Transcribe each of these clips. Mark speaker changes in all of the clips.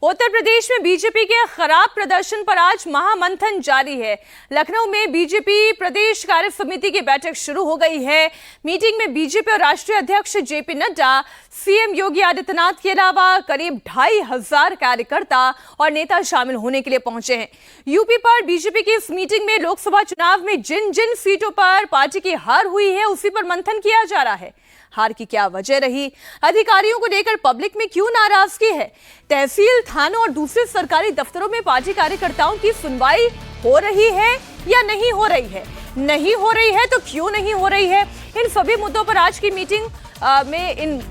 Speaker 1: उत्तर प्रदेश में बीजेपी के खराब प्रदर्शन पर आज महामंथन जारी है। लखनऊ में बीजेपी प्रदेश कार्य समिति की बैठक शुरू हो गई है। मीटिंग में बीजेपी और राष्ट्रीय अध्यक्ष जेपी नड्डा, सीएम योगी आदित्यनाथ के अलावा करीब 2,500 कार्यकर्ता और नेता शामिल होने के लिए पहुंचे हैं। यूपी पर बीजेपी की इस मीटिंग में लोकसभा चुनाव में जिन जिन सीटों पर पार्टी की हार हुई है उसी पर मंथन किया जा रहा है। हार की क्या वजह रही, अधिकारियों को लेकर पब्लिक में क्यों नाराजगी है, तहसील, थानों और दूसरे सरकारी दफ्तरों में पार्टी कार्यकर्ताओं की सुनवाई हो रही है या नहीं हो रही है, नहीं हो रही है तो क्यों नहीं हो रही है, इन सभी मुद्दों पर आज की मीटिंग में इन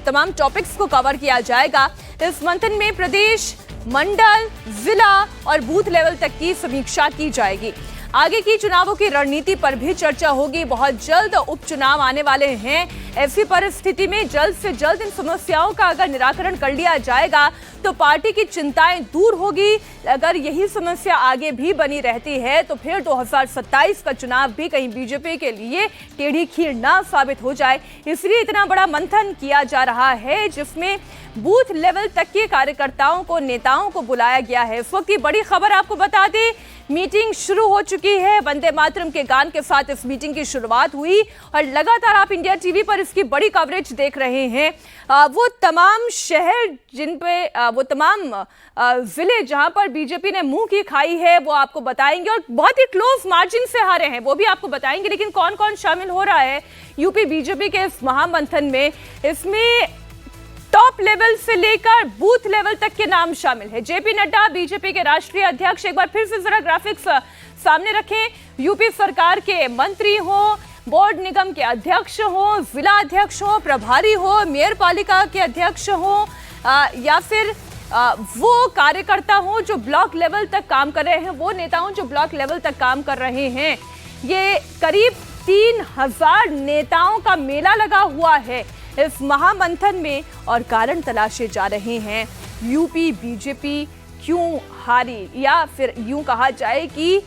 Speaker 1: तमाम टॉपिक्स को कवर किया जाएगा। इस मंथन में प्रदेश, मंडल, जिला और बूथ लेवल तक की समीक्षा की जाएगी। आगे की चुनावों की रणनीति पर भी चर्चा होगी। बहुत जल्द उपचुनाव आने वाले हैं। ऐसी परिस्थिति में जल्द से जल्द इन समस्याओं का अगर निराकरण कर लिया जाएगा तो पार्टी की चिंताएं दूर होगी। अगर यही समस्या आगे भी बनी रहती है तो फिर 2027 का चुनाव भी कहीं बीजेपी के लिए टेढ़ी खीर ना साबित हो जाए। इसलिए इतना बड़ा मंथन किया जा रहा है जिसमें बूथ लेवल तक के कार्यकर्ताओं को, नेताओं को बुलाया गया है। इस वक्त की बड़ी खबर आपको बता दें, मीटिंग शुरू हो चुकी है। वंदे मातरम के गान के साथ इस मीटिंग की शुरुआत हुई और लगातार आप इंडिया टीवी पर इसकी बड़ी कवरेज देख रहे हैं। वो तमाम शहर जिन पे वो तमाम जिले जहां पर बीजेपी ने मुंह की खाई है वो आपको बताएंगे और बहुत ही क्लोज मार्जिन से हारे हैं वो भी आपको बताएंगे। लेकिन कौन कौन शामिल हो रहा है यूपी बीजेपी के इस महामंथन में, इसमें टॉप लेवल से लेकर बूथ लेवल तक के नाम शामिल है। जेपी नड्डा बीजेपी के राष्ट्रीय अध्यक्ष, एक बार फिर से जरा ग्राफिक्स सामने रखें। यूपी सरकार के मंत्री हो, बोर्ड निगम के अध्यक्ष हो, जिला अध्यक्ष हो, प्रभारी हो, मेयर पालिका के अध्यक्ष हो या फिर वो कार्यकर्ता हो जो ब्लॉक लेवल तक काम कर रहे हैं, वो नेता हो जो ब्लॉक लेवल तक काम कर रहे हैं। ये करीब 3,000 नेताओं का मेला लगा हुआ है इस महामंथन में और कारण तलाशे जा रहे हैं। यूपी बीजेपी क्यों हारी, या फिर यूं कहा जाए कि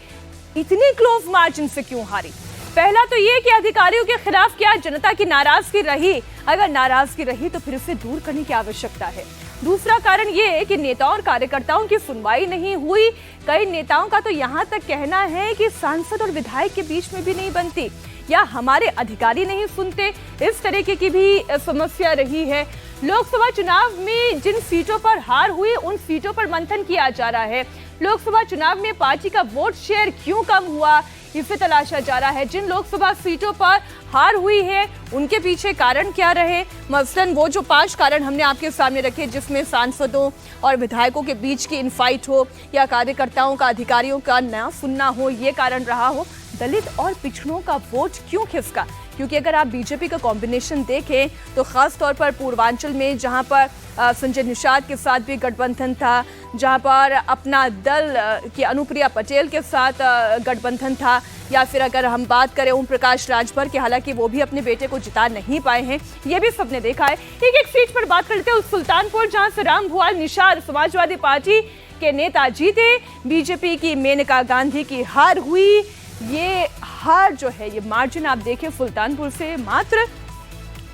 Speaker 1: इतनी क्लोज मार्जिन से क्यों हारी। पहला तो ये कि अधिकारियों के खिलाफ क्या जनता की नाराजगी रही, अगर नाराजगी रही तो फिर उसे दूर करने की आवश्यकता है। दूसरा कारण ये है कि नेताओं और कार्यकर्ताओं की सुनवाई नहीं हुई। कई नेताओं का तो यहाँ तक कहना है कि सांसद और विधायक के बीच में भी नहीं बनती या हमारे अधिकारी नहीं सुनते, इस तरीके की भी समस्या रही है। लोकसभा चुनाव में जिन सीटों पर हार हुई उन सीटों पर मंथन किया जा रहा है। लोकसभा चुनाव में पार्टी का वोट शेयर क्यों कम हुआ इसे तलाशा जा रहा है। जिन लोकसभा सीटों पर हार हुई है उनके पीछे कारण क्या रहे, मसलन वो जो 5 कारण हमने आपके सामने रखे जिसमें सांसदों और विधायकों के बीच की इनफाइट हो या कार्यकर्ताओं का अधिकारियों का न सुनना हो, ये कारण रहा हो। दलित और पिछड़ों का वोट क्यों खिसका, क्योंकि अगर आप बीजेपी का कॉम्बिनेशन देखें तो खास तौर पर पूर्वांचल में जहां पर संजय निषाद के साथ भी गठबंधन था, जहां पर अपना दल की अनुप्रिया पटेल के साथ गठबंधन था, या फिर अगर हम बात करें ओम प्रकाश राजभर के, हालांकि वो भी अपने बेटे को जिता नहीं पाए हैं, ये भी सबने देखा है। एक एक सीट पर बात करते हैं। सुल्तानपुर जहां से राम भुआल निषाद समाजवादी पार्टी के नेता जीते, बीजेपी की मेनका गांधी की हार हुई। ये हार जो है, ये मार्जिन आप देखें सुल्तानपुर से मात्र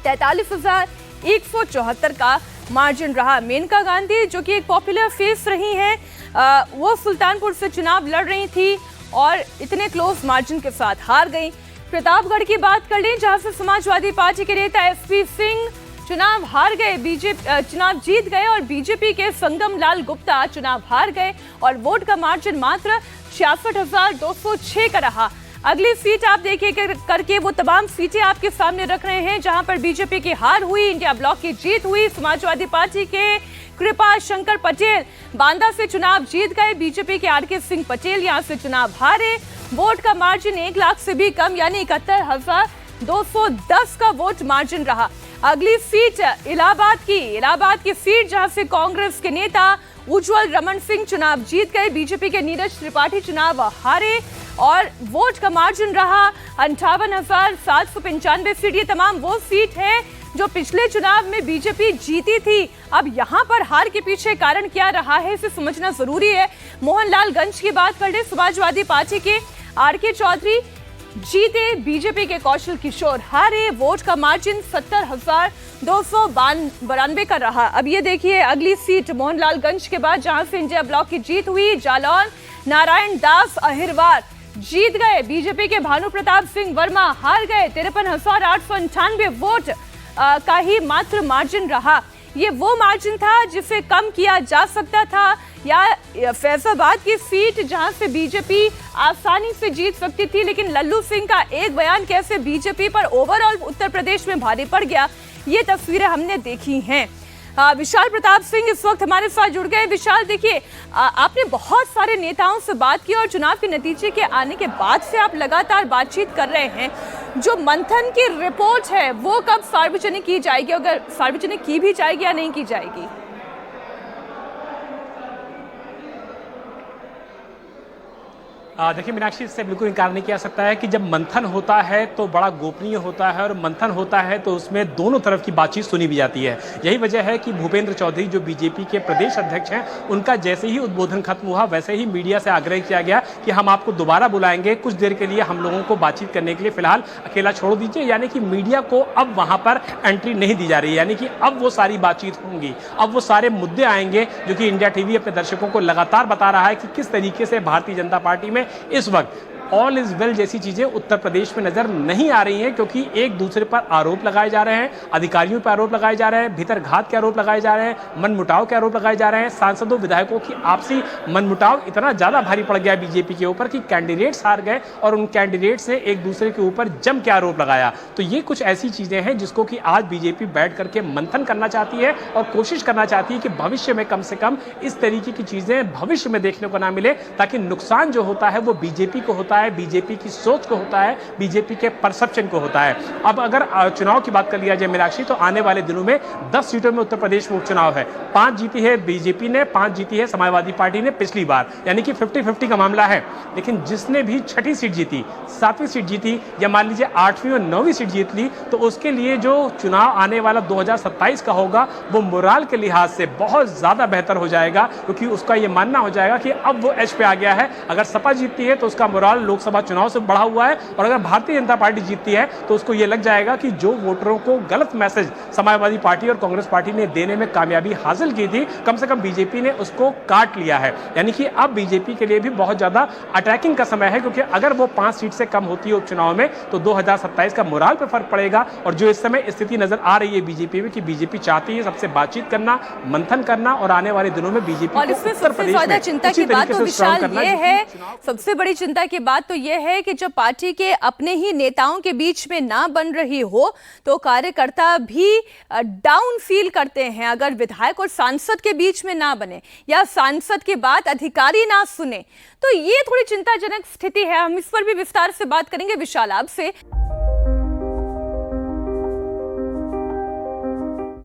Speaker 1: 43,174 का मार्जिन रहा। मेनका गांधी जो कि एक पॉपुलर फेस रही हैं, वो सुल्तानपुर से चुनाव लड़ रही थी और इतने क्लोज मार्जिन के साथ हार गई। प्रतापगढ़ की बात कर लें जहां से समाजवादी पार्टी के नेता एसपी सिंह चुनाव हार गए, बीजेपी चुनाव जीत गए और बीजेपी के संगम लाल गुप्ता चुनाव हार गए और वोट का मार्जिन मात्र 66,206 का रहा। अगली सीट आप देखिए करके वो तमाम सीटें आपके सामने रख रहे हैं जहां पर बीजेपी की हार हुई, इंडिया ब्लॉक की जीत हुई। समाजवादी पार्टी के कृपा शंकर पटेल बांदा से चुनाव जीत गए, बीजेपी के आरके सिंह पटेल यहां से चुनाव हारे। वोट का मार्जिन 1 लाख से भी कम यानी 71,210 का वोट मार्जिन रहा। अगली सीट इलाहाबाद की सीट जहां से कांग्रेस के नेता उज्जवल रमन सिंह चुनाव जीत गए, बीजेपी के नीरज त्रिपाठी चुनाव हारे और वोट का मार्जिन रहा 58,795 सीट। ये तमाम वो सीट है जो पिछले चुनाव में बीजेपी जीती थी। अब यहाँ पर हार के पीछे कारण क्या रहा है इसे समझना जरूरी है। मोहनलालगंज की बात कर ले, समाजवादी पार्टी के आरके चौधरी जीते बीजेपी के कौशल किशोर, हारे, वोट का मार्जिन 70,292 का रहा। अब ये देखिए अगली सीट मोहनलालगंज के बाद जहां से इंडिया ब्लॉक की जीत हुई, जालौन नारायण दास अहिरवार जीत गए। बीजेपी के भानु प्रताप सिंह वर्मा हार गए। 53,898 वोट का ही मात्र मार्जिन रहा। ये वो मार्जिन था जिसे कम किया जा सकता था, या फैजाबाद की सीट जहां से बीजेपी आसानी से जीत सकती थी, लेकिन लल्लू सिंह का एक बयान कैसे बीजेपी पर ओवरऑल उत्तर प्रदेश में भारी पड़ गया, ये तस्वीरें हमने देखी हैं। विशाल प्रताप सिंह इस वक्त हमारे साथ जुड़ गए। विशाल, देखिए आपने बहुत सारे नेताओं से बात की और चुनाव के नतीजे के आने के बाद से आप लगातार बातचीत कर रहे हैं। जो मंथन की रिपोर्ट है वो कब सार्वजनिक की जाएगी, अगर सार्वजनिक की भी जाएगी या नहीं की जाएगी?
Speaker 2: देखिए मीनाक्षी, इससे बिल्कुल इनकार नहीं किया सकता है कि जब मंथन होता है तो बड़ा गोपनीय होता है, और मंथन होता है तो उसमें दोनों तरफ की बातचीत सुनी भी जाती है। यही वजह है कि भूपेंद्र चौधरी जो बीजेपी के प्रदेश अध्यक्ष हैं, उनका जैसे ही उद्बोधन खत्म हुआ वैसे ही मीडिया से आग्रह किया गया कि हम आपको दोबारा बुलाएंगे, कुछ देर के लिए हम लोगों को बातचीत करने के लिए फिलहाल अकेला छोड़ दीजिए। यानी कि मीडिया को अब वहां पर एंट्री नहीं दी जा रही है, यानी कि अब वो सारी बातचीत होंगी, अब वो सारे मुद्दे आएंगे जो कि इंडिया टीवी अपने दर्शकों को लगातार बता रहा है कि किस तरीके से भारतीय जनता पार्टी में इस वक्त ऑल इज वेल जैसी चीजें उत्तर प्रदेश में नजर नहीं आ रही हैं, क्योंकि एक दूसरे पर आरोप लगाए जा रहे हैं, अधिकारियों पर आरोप लगाए जा रहे हैं, भीतर घात के आरोप लगाए जा रहे हैं, मनमुटाव के आरोप लगाए जा रहे हैं। सांसदों विधायकों की आपसी मनमुटाव इतना ज्यादा भारी पड़ गया बीजेपी के ऊपर कि कैंडिडेट्स हार गए और उन कैंडिडेट्स ने एक दूसरे के ऊपर जम के आरोप लगाया। तो ये कुछ ऐसी चीजें हैं जिसको कि आज बीजेपी बैठ करके मंथन करना चाहती है और कोशिश करना चाहती है कि भविष्य में कम से कम इस तरीके की चीजें भविष्य में देखने को ना मिले, ताकि नुकसान जो होता है वो बीजेपी को होता है, बीजेपी की सोच को होता है, बीजेपी के परसेप्शन को होता है। अब अगर चुनाव की बात कर लिया जाए मीनाक्षी, तो आने वाले दिनों में 10 सीटों में उत्तर प्रदेश में उपचुनाव है। 5 जीती है बीजेपी ने, 5 जीती है समाजवादी पार्टी ने पिछली बार, यानी कि 50-50 का मामला है। लेकिन जिसने भी 6ठी सीट जीती, 7वीं सीट जीती, या मान लीजिए 8वीं और 9वीं सीट जीत ली, तो उसके लिए जो चुनाव आने वाला 2027 का होगा वो मोराल के लिहाज से बहुत ज्यादा बेहतर हो जाएगा, क्योंकि उसका ये मानना हो जाएगा कि अब वो एज पे आ गया है। अगर सपा जीतती है तो उसका मोराल लोकसभा चुनाव से बढ़ा हुआ है, और अगर भारतीय जनता पार्टी जीतती है तो उसको ये लग जाएगा कि जो वोटरों को गलत मैसेज समाजवादी पार्टी और कांग्रेस पार्टी ने देने में कामयाबी हासिल की थी, कम से कम बीजेपी ने उसको काट लिया है। यानी कि अब बीजेपी के लिए भी बहुत ज्यादा अटैकिंग का समय है, क्योंकि अगर वो 5 सीट से कम होती है उपचुनाव में तो 2027 का मोराल पर फर्क पड़ेगा। और जो इस समय स्थिति नजर आ रही है बीजेपी में कि बीजेपी चाहती है सबसे बातचीत करना, मंथन करना, और आने वाले दिनों में बीजेपी
Speaker 1: और इसमें सबसे ज्यादा चिंता की बात तो विशाल ये है, सबसे बड़ी चिंता की बात तो ये है कि जब पार्टी के अपने ही नेताओं के बीच में ना बन रही हो तो कार्यकर्ता भी डाउन फील करते हैं। अगर विधायक और सांसद के बीच में ना बने या सांसद की बात अधिकारी ना सुने तो ये थोड़ी चिंताजनक स्थिति है। हम इस पर भी विस्तार से बात करेंगे विशाल आपसे।